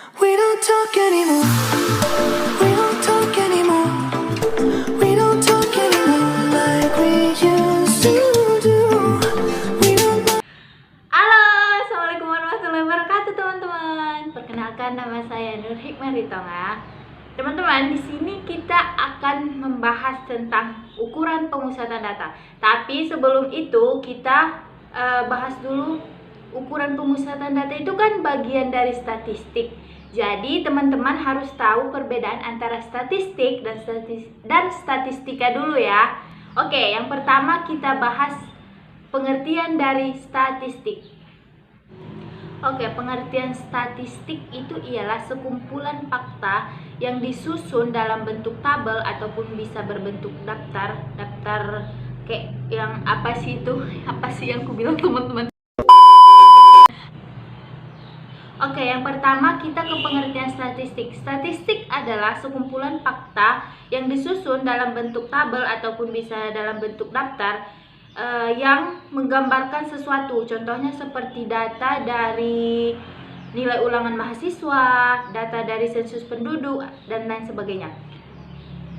We don't talk anymore. We don't talk anymore. We don't talk anymore like we used to do. We don't. Halo, assalamualaikum warahmatullahi wabarakatuh teman-teman. Perkenalkan nama saya Nur Hikmah Ritonga. Teman-teman, di sini kita akan membahas tentang ukuran pemusatan data. Tapi sebelum itu kita bahas dulu ukuran pemusatan data itu kan bagian dari statistik. Jadi teman-teman harus tahu perbedaan antara statistik dan statistika dulu ya. Oke, yang pertama kita bahas pengertian dari statistik. Oke, pengertian statistik itu ialah sekumpulan fakta yang disusun dalam bentuk tabel ataupun bisa berbentuk daftar kayak yang apa sih itu? Apa sih yang ku bilang teman-teman? Oke, yang pertama kita ke pengertian statistik. Statistik adalah sekumpulan fakta yang disusun dalam bentuk tabel ataupun bisa dalam bentuk daftar yang menggambarkan sesuatu. Contohnya seperti data dari nilai ulangan mahasiswa, data dari sensus penduduk, dan lain sebagainya.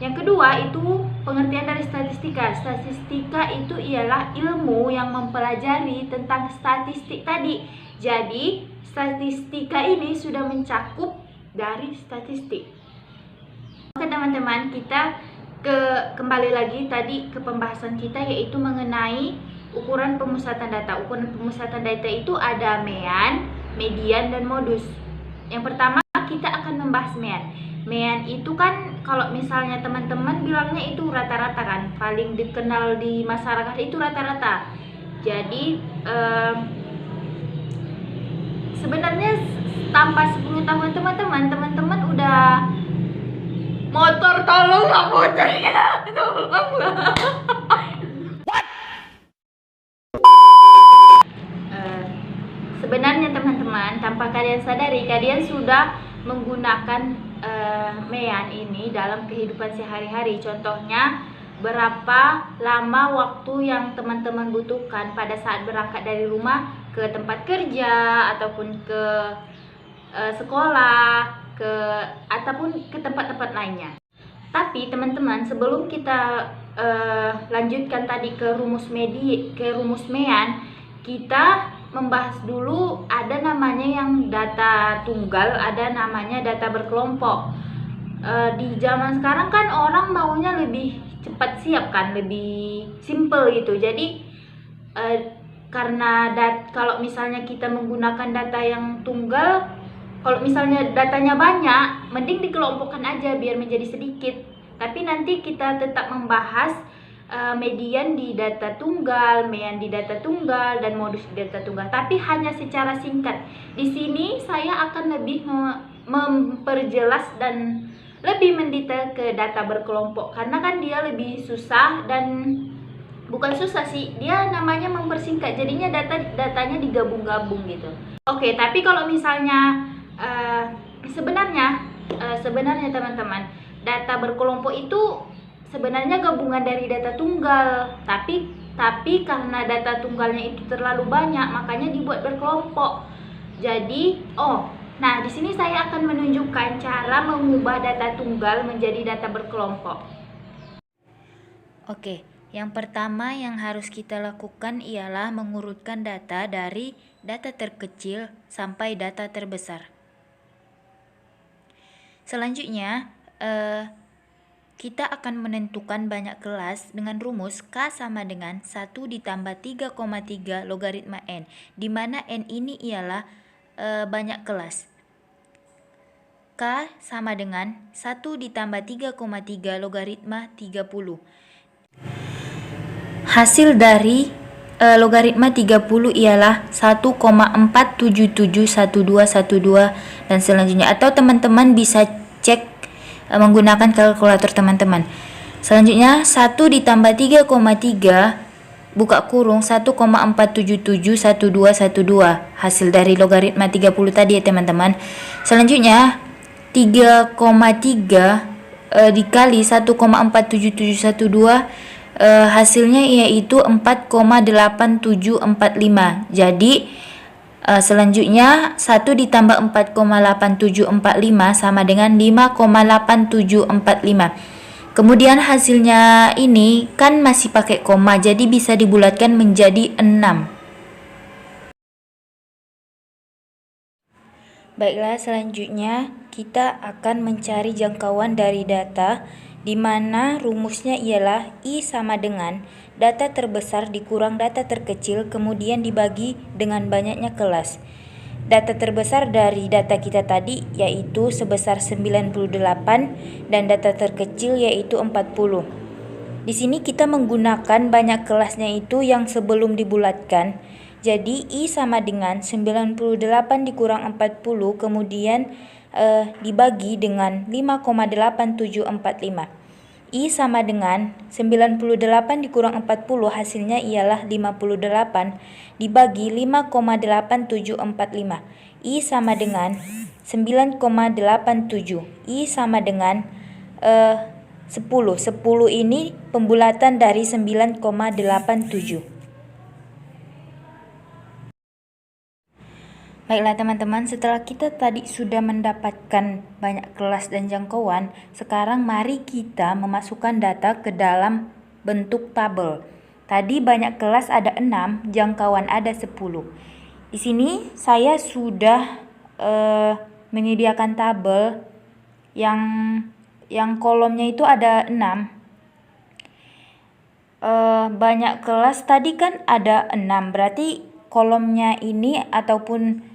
Yang kedua itu pengertian dari statistika. Statistika itu ialah ilmu yang mempelajari tentang statistik tadi. Jadi statistika ini sudah mencakup dari statistik. Oke teman-teman, kita kembali lagi tadi ke pembahasan kita, yaitu mengenai ukuran pemusatan data. Ukuran pemusatan data itu ada mean, median, dan modus. Yang pertama kita akan membahas mean. Mean itu kan kalau misalnya teman-teman bilangnya itu rata-rata kan, paling dikenal di masyarakat itu rata-rata. Jadi sebenarnya tanpa sepengetahuan teman-teman udah motor, tolonglah motornya, tolonglah. Sebenarnya teman-teman, tanpa kalian sadari, kalian sudah menggunakan mean ini dalam kehidupan sehari-hari. Contohnya, berapa lama waktu yang teman-teman butuhkan pada saat berangkat dari rumah ke tempat kerja ataupun ke sekolah, ataupun ke tempat-tempat lainnya. Tapi teman-teman, sebelum kita lanjutkan tadi ke rumus mean, kita membahas dulu ada namanya yang data tunggal, ada namanya data berkelompok. Di zaman sekarang kan orang maunya lebih cepat siap kan, lebih simple gitu. Jadi karena kalau misalnya kita menggunakan data yang tunggal, kalau misalnya datanya banyak, mending dikelompokkan aja biar menjadi sedikit. Tapi nanti kita tetap membahas median di data tunggal, mean di data tunggal, dan modus di data tunggal. Tapi hanya secara singkat. Di sini saya akan lebih memperjelas dan lebih mendetail ke data berkelompok, karena kan dia lebih susah, dan bukan susah sih, dia namanya mempersingkat, jadinya datanya digabung-gabung gitu. Oke, tapi kalau misalnya sebenarnya teman-teman, data berkelompok itu sebenarnya gabungan dari data tunggal, tapi karena data tunggalnya itu terlalu banyak, makanya dibuat berkelompok. Jadi, nah di sini saya akan menunjukkan cara mengubah data tunggal menjadi data berkelompok. Oke, yang pertama yang harus kita lakukan ialah mengurutkan data dari data terkecil sampai data terbesar. Selanjutnya, kita akan menentukan banyak kelas dengan rumus K sama dengan 1 ditambah 3,3 logaritma N, di mana N ini ialah banyak kelas. K sama dengan 1 ditambah 3,3 logaritma 30. Hasil dari logaritma 30 ialah 1,4771212 dan selanjutnya, atau teman-teman bisa cek menggunakan kalkulator teman-teman. Selanjutnya 1 ditambah 3,3 buka kurung 1,4771212 hasil dari logaritma 30 tadi ya teman-teman. Selanjutnya 3,3 dikali 1,47712 hasilnya yaitu 4,8745. Jadi Selanjutnya 1 ditambah 4,8745 sama dengan 5,8745. Kemudian hasilnya ini kan masih pakai koma, jadi bisa dibulatkan menjadi 6. Baiklah, selanjutnya kita akan mencari jangkauan dari data, di mana rumusnya ialah I sama dengan data terbesar dikurang data terkecil, kemudian dibagi dengan banyaknya kelas. Data terbesar dari data kita tadi yaitu sebesar 98 dan data terkecil yaitu 40. Di sini kita menggunakan banyak kelasnya itu yang sebelum dibulatkan. Jadi I sama dengan 98 dikurang 40 kemudian dibagi dengan 5,8745. I sama dengan 98 dikurang 40 hasilnya ialah 58 dibagi 5,8745. I sama dengan 9,87. I sama dengan 10. 10 ini pembulatan dari 9,87. Baiklah teman-teman, setelah kita tadi sudah mendapatkan banyak kelas dan jangkauan, sekarang mari kita memasukkan data ke dalam bentuk tabel. Tadi banyak kelas ada 6, jangkauan ada 10. Di sini saya sudah menyediakan tabel yang kolomnya itu ada 6. Banyak kelas tadi kan ada 6, berarti kolomnya ini ataupun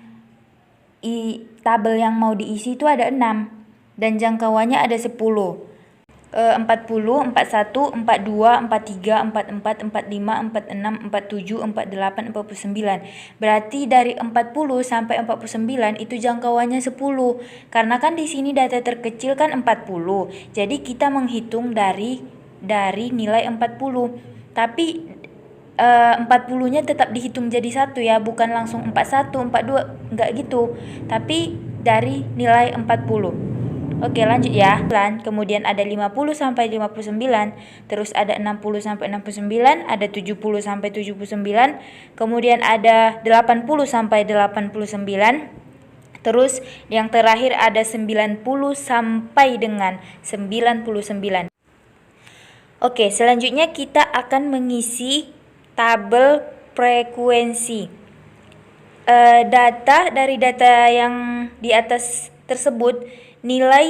tabel yang mau diisi itu ada 6 dan jangkauannya ada 10. 40, 41, 42, 43, 44, 45, 46, 47, 48, 49. Berarti dari 40 sampai 49 itu jangkauannya 10. Karena kan di sini data terkecil kan 40. Jadi kita menghitung dari nilai 40. Tapi 40-nya tetap dihitung jadi 1 ya, bukan langsung 41, 42, enggak gitu. Tapi dari nilai 40. Oke, lanjut ya. Kemudian ada 50 sampai 59, terus ada 60 sampai 69, ada 70 sampai 79, kemudian ada 80 sampai 89. Terus yang terakhir ada 90 sampai dengan 99. Oke, selanjutnya kita akan mengisi tabel frekuensi. Dari data yang di atas tersebut, nilai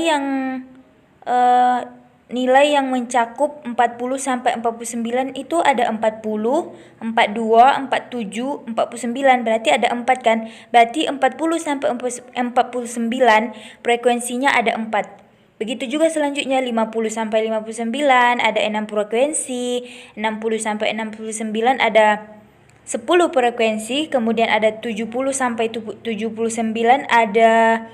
yang mencakup 40 sampai 49 itu ada 40, 42, 47, 49. Berarti ada 4 kan? Berarti 40 sampai 49 frekuensinya ada 4. Begitu juga selanjutnya 50 sampai 59 ada 6 frekuensi, 60 sampai 69 ada 10 frekuensi, kemudian ada 70 sampai 79 ada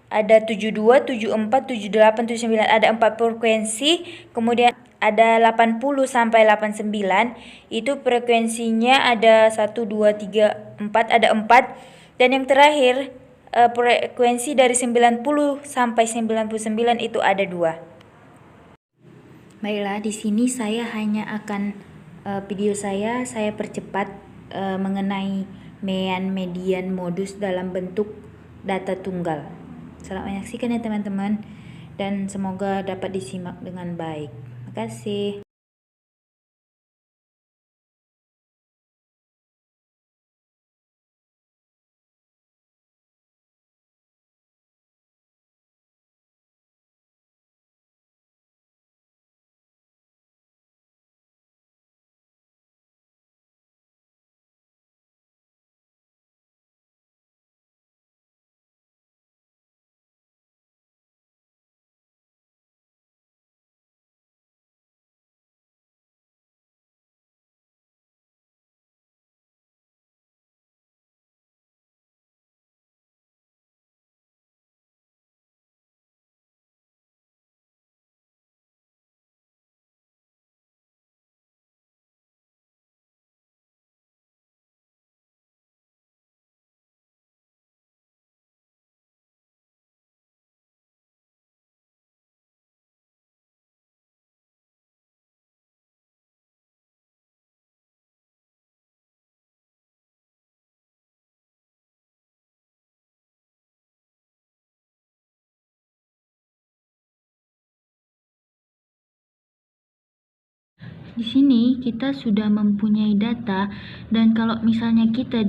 72, 74, 78, 79 ada 4 frekuensi, kemudian ada 80 sampai 89 itu frekuensinya ada 1 2 3 4 ada 4 dan yang terakhir frekuensi dari 90 sampai 99 itu ada 2. Baiklah, di sini saya hanya akan video saya percepat mengenai mean, median, modus dalam bentuk data tunggal. Selamat menyaksikan ya teman-teman, dan semoga dapat disimak dengan baik. Terima kasih. Di sini kita sudah mempunyai data, dan kalau misalnya kita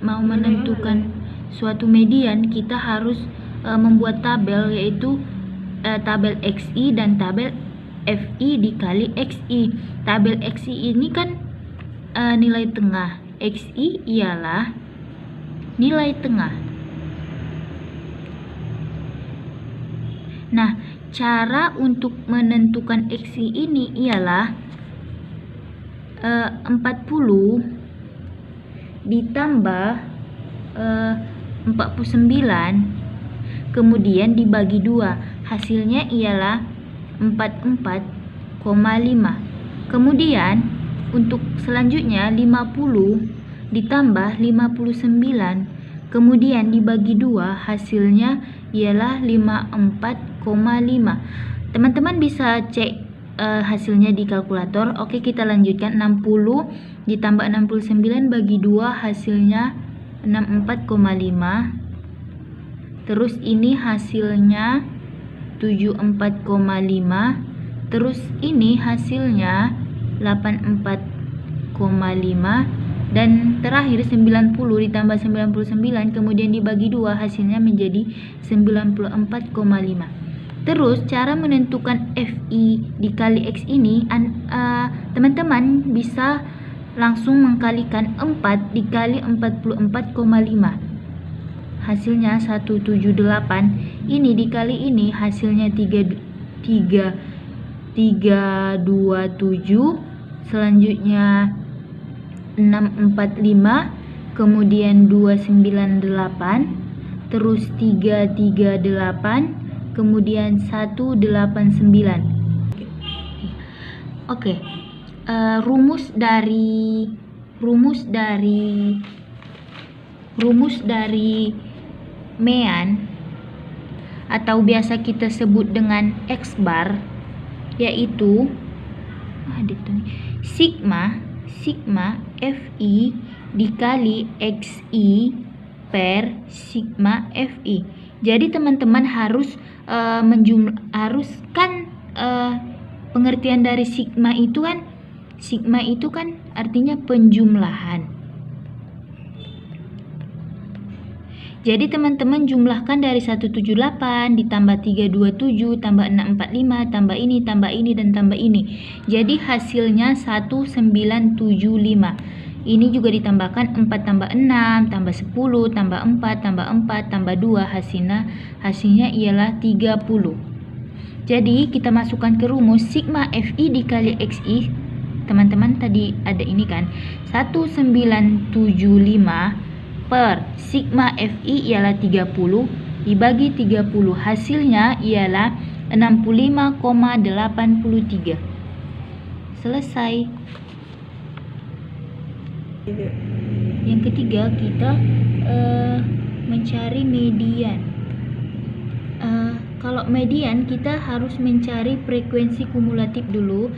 mau menentukan suatu median, kita harus membuat tabel, yaitu tabel XI dan tabel FI dikali XI. Tabel XI ini kan nilai tengah, XI ialah nilai tengah. Nah, cara untuk menentukan XI ini ialah 40 ditambah 49 kemudian dibagi 2, hasilnya ialah 44,5. Kemudian untuk selanjutnya 50 ditambah 59 kemudian dibagi 2, hasilnya ialah 54,5. Teman-teman bisa cek hasilnya di kalkulator. Oke, kita lanjutkan. 60 ditambah 69 bagi 2, hasilnya 64,5. Terus ini hasilnya 74,5. Terus ini hasilnya 84,5. Dan terakhir 90 ditambah 99 kemudian dibagi 2, hasilnya menjadi 94,5. Terus cara menentukan FI dikali X ini, teman-teman bisa langsung mengkalikan 4 dikali 44,5. Hasilnya 178. Ini dikali ini, hasilnya 327. Selanjutnya 645, kemudian 298, terus 338, kemudian 189. Oke. Rumus dari mean atau biasa kita sebut dengan X bar, yaitu sigma FI dikali XI per sigma FI. Jadi teman-teman harus pengertian dari sigma itu kan artinya penjumlahan. Jadi teman-teman jumlahkan dari 178 ditambah 327 tambah 645 tambah ini dan tambah ini. Jadi hasilnya 1975. Ini juga ditambahkan 4 tambah 6 tambah 10 tambah 4 tambah 4 tambah 2, hasilnya ialah 30. Jadi kita masukkan ke rumus sigma FI dikali XI. Teman-teman tadi ada ini kan, 1975 per sigma FI ialah 30 dibagi 30, hasilnya ialah 65,83. Selesai. Yang ketiga, kita mencari median. Kalau median kita harus mencari frekuensi kumulatif dulu.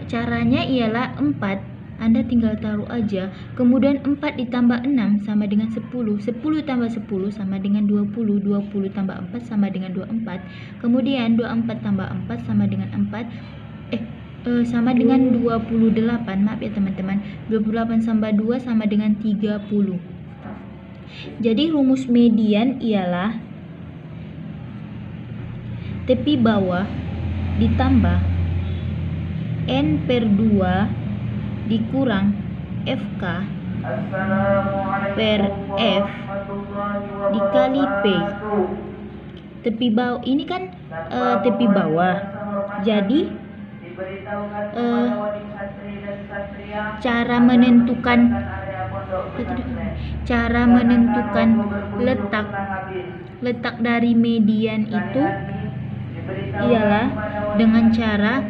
Caranya ialah 4. Anda tinggal taruh aja. Kemudian 4 ditambah 6 sama dengan 10. 10 tambah 10 sama dengan 20. 20 tambah 4 sama dengan 24. Kemudian 24 tambah 4 sama dengan 28. Maaf ya teman-teman. 28 tambah 2 sama dengan 30. Jadi rumus median ialah tepi bawah ditambah N per 2 dikurang FK per F dikali P. Tepi bawah ini kan tepi bawah. Jadi cara menentukan letak dari median itu ialah dengan cara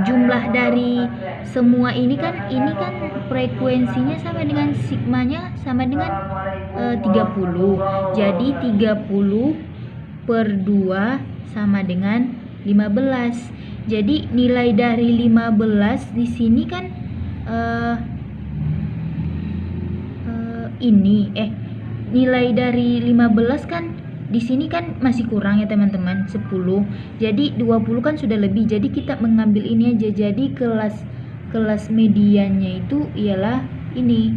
jumlah dari semua ini kan frekuensinya sama dengan sigmanya sama dengan 30. Jadi 30 per 2 sama dengan 15. Jadi nilai dari 15 di sini kan nilai dari 15 kan di sini kan masih kurang ya teman-teman, 10. Jadi 20 kan sudah lebih. Jadi kita mengambil ini aja. Jadi kelas mediannya itu ialah ini.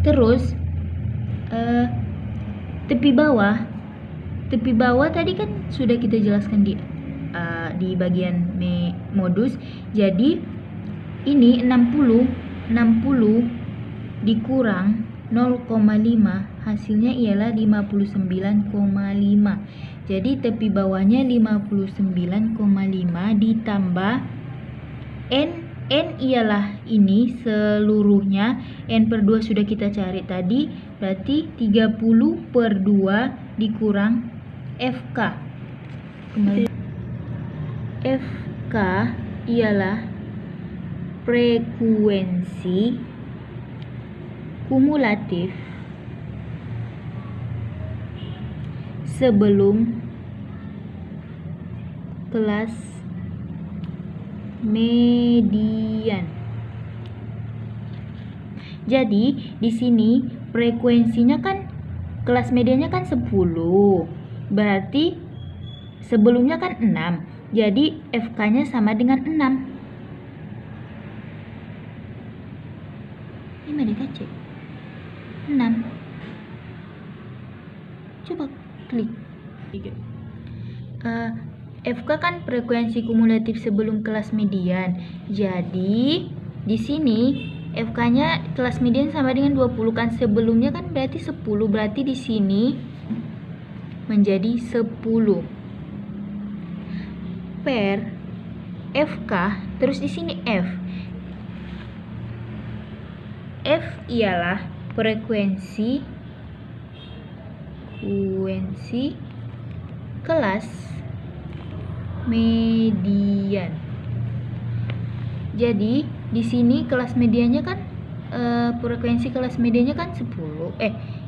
Terus tepi bawah tadi kan sudah kita jelaskan di bagian modus. Jadi ini 60 dikurang 0,5 hasilnya ialah 59,5. Jadi tepi bawahnya 59,5 ditambah N ialah ini seluruhnya. N per 2 sudah kita cari tadi, berarti 30 per 2 dikurang FK. Kembali. FK ialah frekuensi kumulatif sebelum kelas median. Jadi di sini frekuensinya kan kelas mediannya kan 10. Berarti sebelumnya kan 6. Jadi FK-nya sama dengan 6. Ini mana cek? 6. Coba klik. FK kan frekuensi kumulatif sebelum kelas median. Jadi di sini FK-nya kelas median sama dengan 20 kan, sebelumnya kan berarti 10. Berarti di sini menjadi 10 per FK, terus di sini F. F ialah frekuensi kelas median. Jadi di sini kelas mediannya kan frekuensi kelas mediannya kan 10.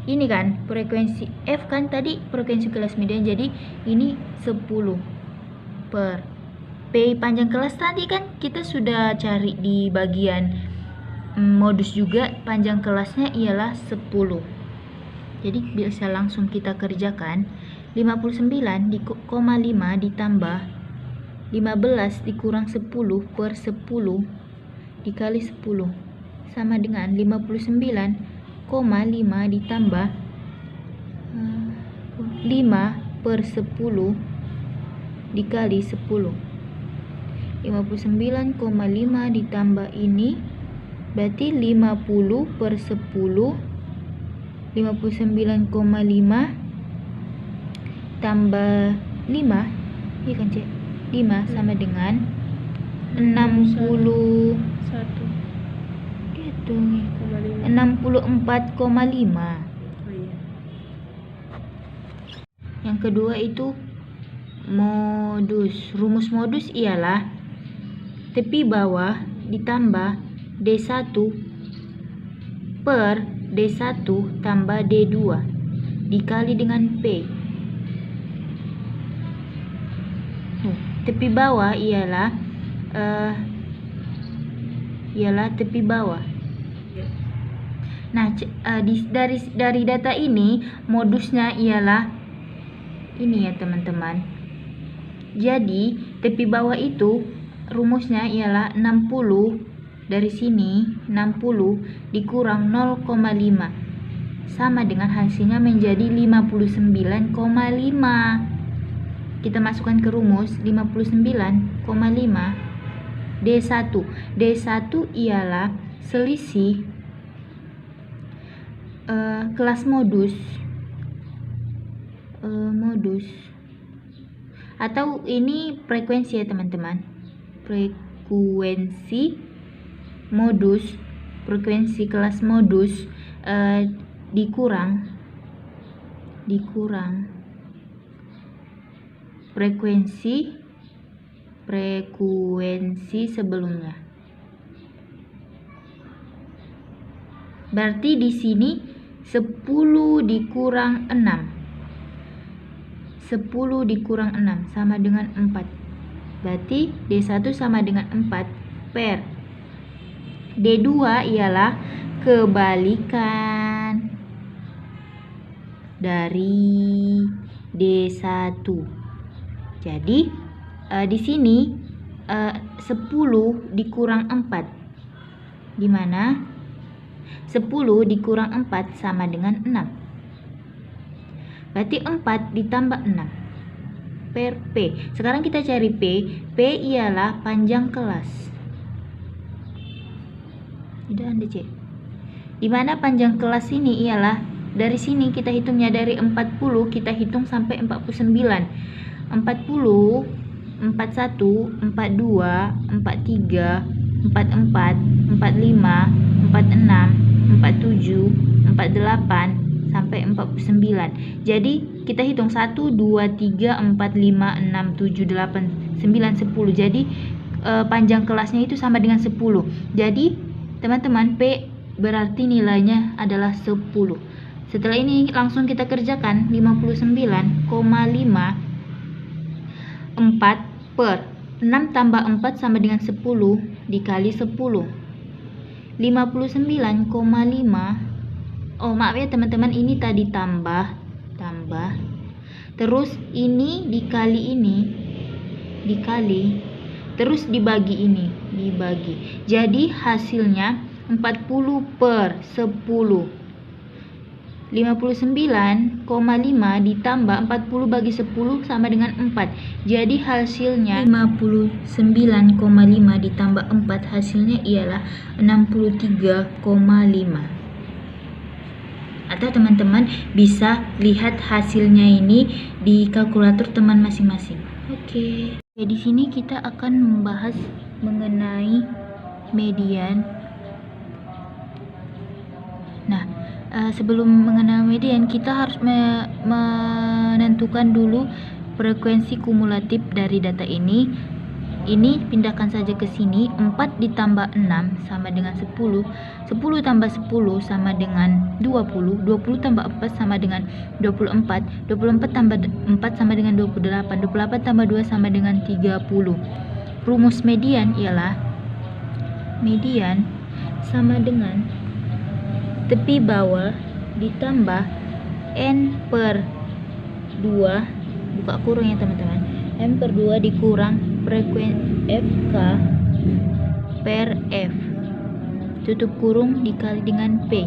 Ini kan frekuensi F kan tadi frekuensi kelas median. Jadi ini 10 per P panjang kelas tadi kan kita sudah cari di bagian modus juga, panjang kelasnya ialah 10. Jadi bisa langsung kita kerjakan. 59,5 ditambah 15 dikurang 10 per 10 dikali 10 sama dengan 59,5 ditambah 5 per 10 dikali 10. 59,5 ditambah ini berarti 50 per 10. 59,5 tambah 5, iya kan cek? 5 sama dengan 61. Gitu nih. 64,5. Yang kedua itu modus. Rumus modus ialah tepi bawah ditambah D1 per D1 tambah D2 dikali dengan P. Tepi bawah ialah tepi bawah. Nah, dari data ini modusnya ialah ini ya teman-teman. Jadi tepi bawah itu rumusnya ialah 60 dari sini 60 dikurang 0,5 sama dengan hasilnya menjadi 59,5. Kita masukkan ke rumus 59,5 D1. D1 ialah selisih kelas modus atau ini frekuensi ya teman-teman. Frekuensi modus, frekuensi kelas modus dikurang frekuensi sebelumnya. Berarti di sini 10 dikurang 6. 10 dikurang 6 sama dengan 4. Berarti D1 sama dengan 4 per D2 ialah kebalikan. dari D1. Jadi di sini 10 dikurang 4. Di mana 10 dikurang 4 sama dengan 6. Berarti 4 ditambah 6 per P. Sekarang kita cari P. P ialah panjang kelas. Udah Anda cek. Di mana panjang kelas ini ialah dari sini kita hitungnya dari 40 kita hitung sampai 49. 40, 41, 42, 43, 44, 45, 46, 47, 48 sampai 49. Jadi kita hitung 1, 2, 3, 4, 5, 6, 7, 8, 9, 10. Jadi panjang kelasnya itu sama dengan 10. Jadi teman-teman, P berarti nilainya adalah 10. Setelah ini langsung kita kerjakan. 59,5 4 per 6 tambah 4 sama dengan 10 dikali 10. 59,5. Oh maaf ya teman-teman, ini tadi tambah. Terus ini dikali ini. Dikali. Terus dibagi ini. Dibagi. Jadi hasilnya 40 per 10. 59,5 ditambah 40 bagi 10 sama dengan 4. Jadi hasilnya 59,5 ditambah 4 hasilnya ialah 63,5. Atau teman-teman bisa lihat hasilnya ini di kalkulator teman masing-masing. Oke. Di sini kita akan membahas mengenai median. Nah, sebelum mengenal median kita harus menentukan dulu frekuensi kumulatif dari data ini. Ini pindahkan saja ke sini. 4 ditambah 6 sama dengan 10. 10 tambah 10 sama dengan 20. 20 tambah 4 sama dengan 24. 24 tambah 4 sama dengan 28. 28 tambah 2 sama dengan 30. Rumus median ialah median sama dengan tepi bawah ditambah N per 2, buka kurung ya teman-teman, N per 2 dikurang frekuensi FK per F, tutup kurung dikali dengan P.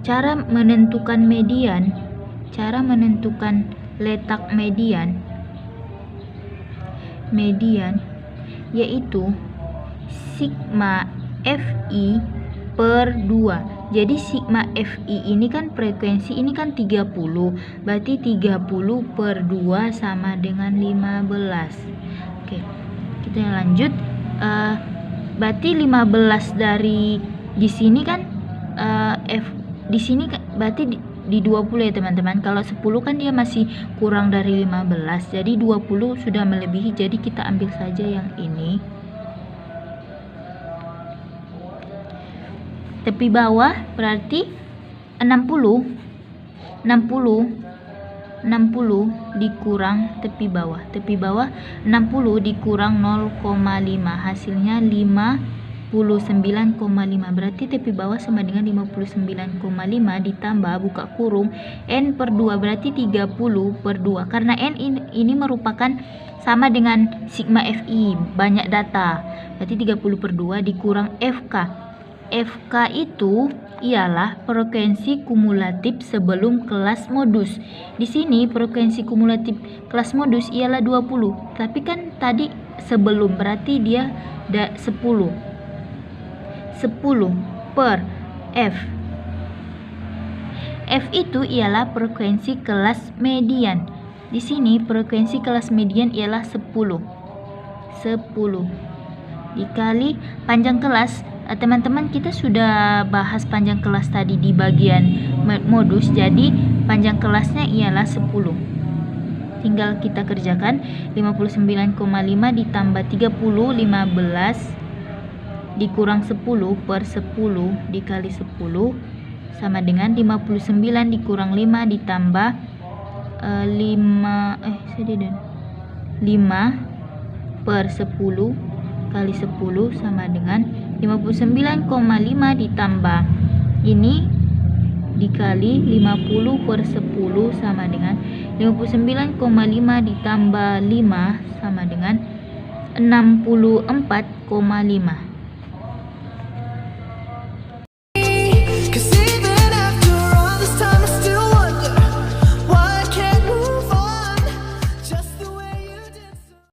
Cara menentukan median, cara menentukan letak median yaitu sigma FI per 2. Jadi sigma FI ini kan frekuensi, ini kan 30. Berarti 30 per 2 sama dengan 15. Oke, kita lanjut. Berarti 15 dari di sini kan F di sini berarti di 20 ya teman-teman. Kalau 10 kan dia masih kurang dari 15. Jadi 20 sudah melebihi. Jadi kita ambil saja yang ini. Tepi bawah berarti 60 dikurang tepi bawah. Tepi bawah 60 dikurang 0,5 hasilnya 59,5. Berarti tepi bawah sama dengan 59,5 ditambah buka kurung N per 2 berarti 30 per 2. Karena N ini merupakan sama dengan sigma FI, banyak data. Berarti 30 per 2 dikurang FK. FK itu ialah frekuensi kumulatif sebelum kelas modus. Di sini frekuensi kumulatif kelas modus ialah 20. Tapi kan tadi sebelum, berarti dia 10 per F. F itu ialah frekuensi kelas median. Di sini frekuensi kelas median ialah 10 dikali panjang kelas. Teman-teman, kita sudah bahas panjang kelas tadi di bagian modus. Jadi panjang kelasnya ialah 10. Tinggal kita kerjakan. 59,5 ditambah 30, 15 dikurang 10 per 10 dikali 10 sama dengan 59 dikurang 5 ditambah 5 per 10 kali 10 sama dengan 59,5 ditambah ini dikali 50 per 10 sama dengan 59,5 ditambah 5 sama dengan 64,5.